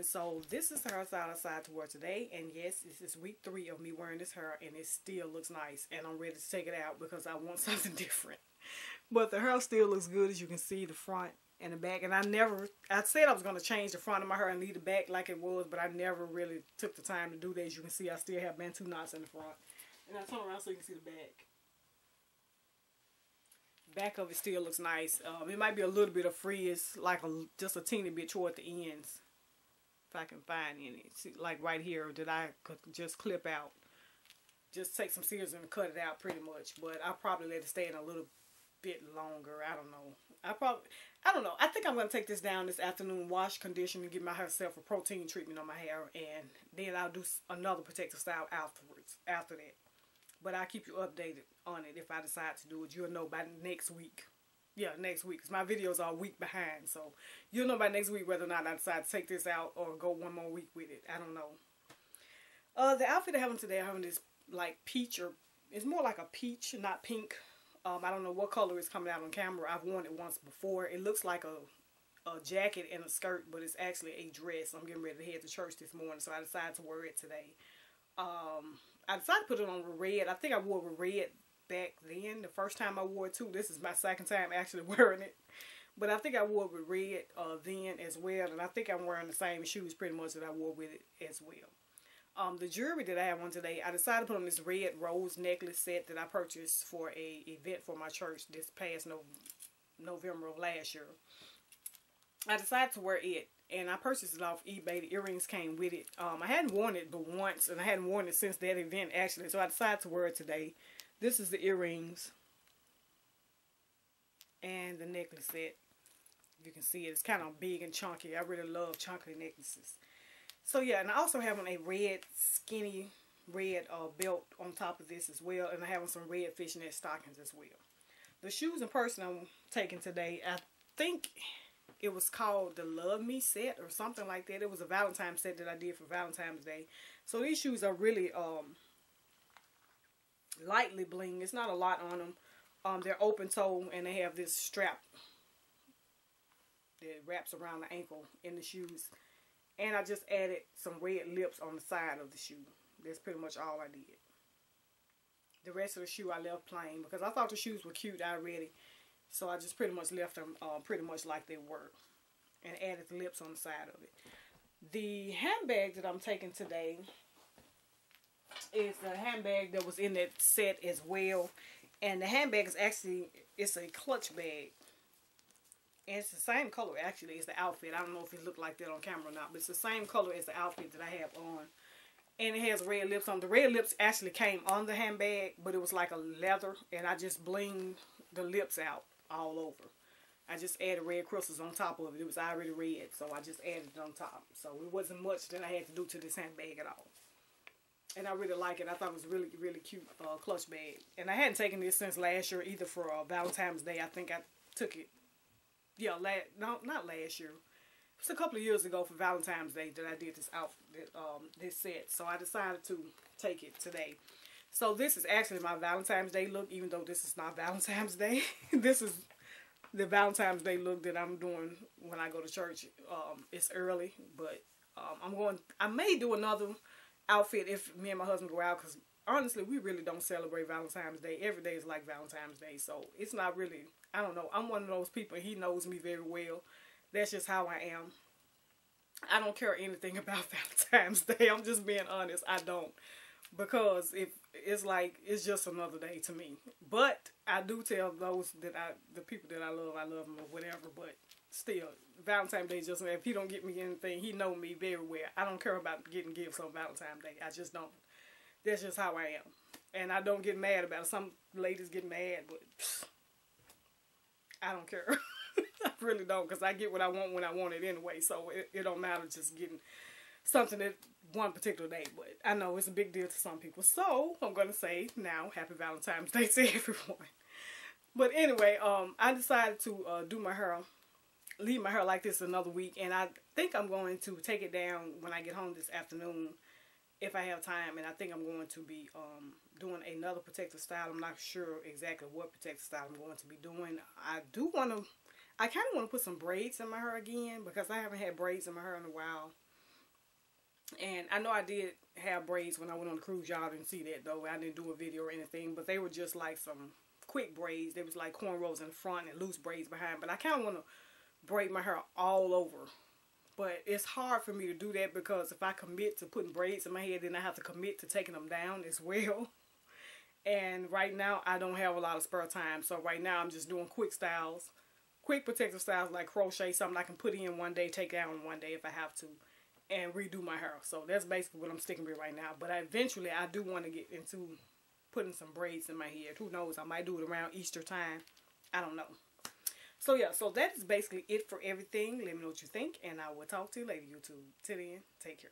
So this is the hairstyle I decided to wear today, and yes, this is week 3 of me wearing this hair, and it still looks nice, and I'm ready to take it out because I want something different. But the hair still looks good, as you can see, the front and the back. And I said I was going to change the front of my hair and leave the back like it was, but I never really took the time to do that. As you can see, I still have bantu knots in the front. And I'll turn around so you can see the back. Back of it still looks nice. It might be a little bit of frizz, like just a teeny bit toward the ends. If I can find any. See, like right here that I could just clip out. Just take some scissors and cut it out pretty much. But I'll probably let it stay in a little bit longer. I don't know. I don't know. I think I'm going to take this down this afternoon, wash, condition, and give myself a protein treatment on my hair. And then I'll do another protective style afterwards, after that. But I'll keep you updated on it if I decide to do it. You'll know by next week. Yeah, next week. Because my videos are a week behind. So, you'll know by next week whether or not I decide to take this out or go one more week with it. I don't know. The outfit I have on today, I'm having this, like, peach, or it's more like a peach, not pink. I don't know what color is coming out on camera. I've worn it once before. It looks like a jacket and a skirt, but it's actually a dress. I'm getting ready to head to church this morning, so I decided to wear it today. I decided to put it on with red. I think I wore it with red back then, the first time I wore it too. This is my second time actually wearing it, but I think I wore it with red then as well, and I think I'm wearing the same shoes pretty much that I wore with it as well. The jewelry that I have on today, I decided to put on this red rose necklace set that I purchased for a event for my church this past November of last year. I decided to wear it, and I purchased it off eBay. The earrings came with it. I hadn't worn it but once, and I hadn't worn it since that event actually, so I decided to wear it today. This is the earrings and the necklace set. You can see it. It's kind of big and chunky. I really love chunky necklaces. So yeah, and I also have on a red, skinny, red belt on top of this as well. And I have on some red fishnet stockings as well. The shoes and purse I'm taking today, I think it was called the Love Me set or something like that. It was a Valentine's set that I did for Valentine's Day. So these shoes are really lightly bling. It's not a lot on them. They're open toe, and they have this strap that wraps around the ankle in the shoes. And I just added some red lips on the side of the shoe. That's pretty much all I did. The rest of the shoe I left plain because I thought the shoes were cute already. So I just pretty much left them pretty much like they were. And added the lips on the side of it. The handbag that I'm taking today is a handbag that was in that set as well. And the handbag is actually, it's a clutch bag. And it's the same color actually as the outfit. I don't know if it looked like that on camera or not, but it's the same color as the outfit that I have on. And it has red lips on. The red lips actually came on the handbag, but it was like a leather, and I just blinged the lips out all over. I just added red crystals on top of it. It was already red, so I just added it on top. So it wasn't much that I had to do to this handbag at all. And I really like it. I thought it was really, really cute clutch bag. And I hadn't taken this since last year, either for Valentine's Day. I think I took it, yeah, not last year. It was a couple of years ago for Valentine's Day that I did this outfit, this set. So I decided to take it today. So this is actually my Valentine's Day look, even though this is not Valentine's Day. This is the Valentine's Day look that I'm doing when I go to church. It's early, but I may do another outfit if me and my husband go out, because honestly we really don't celebrate Valentine's Day. Every day is like Valentine's Day, so it's not really, I don't know, I'm one of those people, he knows me very well. That's just how I am. I don't care anything about Valentine's Day. I'm just being honest. I don't, because it's like, it's just another day to me. But I do tell those that the people that I love them or whatever. But still, Valentine's Day just, if he don't get me anything, he know me very well. I don't care about getting gifts on Valentine's Day. I just don't. That's just how I am. And I don't get mad about it. Some ladies get mad, but I don't care. I really don't, because I get what I want when I want it anyway. So it don't matter just getting something at one particular day. But I know it's a big deal to some people. So I'm going to say now, happy Valentine's Day to everyone. But anyway, I decided to do my hair leave my hair like this another week, and I think I'm going to take it down when I get home this afternoon if I have time. And I think I'm going to be doing another protective style. I'm not sure exactly what protective style I'm going to be doing. I kind of want to put some braids in my hair again, because I haven't had braids in my hair in a while. And I know I did have braids when I went on the cruise. Y'all didn't see that though. I didn't do a video or anything, but they were just like some quick braids. They was like cornrows in the front and loose braids behind. But I kind of want to braid my hair all over. But it's hard for me to do that, because if I commit to putting braids in my head, then I have to commit to taking them down as well. And right now, I don't have a lot of spare time. So right now, I'm just doing quick styles. Quick protective styles like crochet, something I can put in one day, take down one day if I have to, and redo my hair. So that's basically what I'm sticking with right now. But eventually, I do want to get into putting some braids in my head. Who knows? I might do it around Easter time. I don't know. So yeah, so that is basically it for everything. Let me know what you think, and I will talk to you later, YouTube. Till then, take care.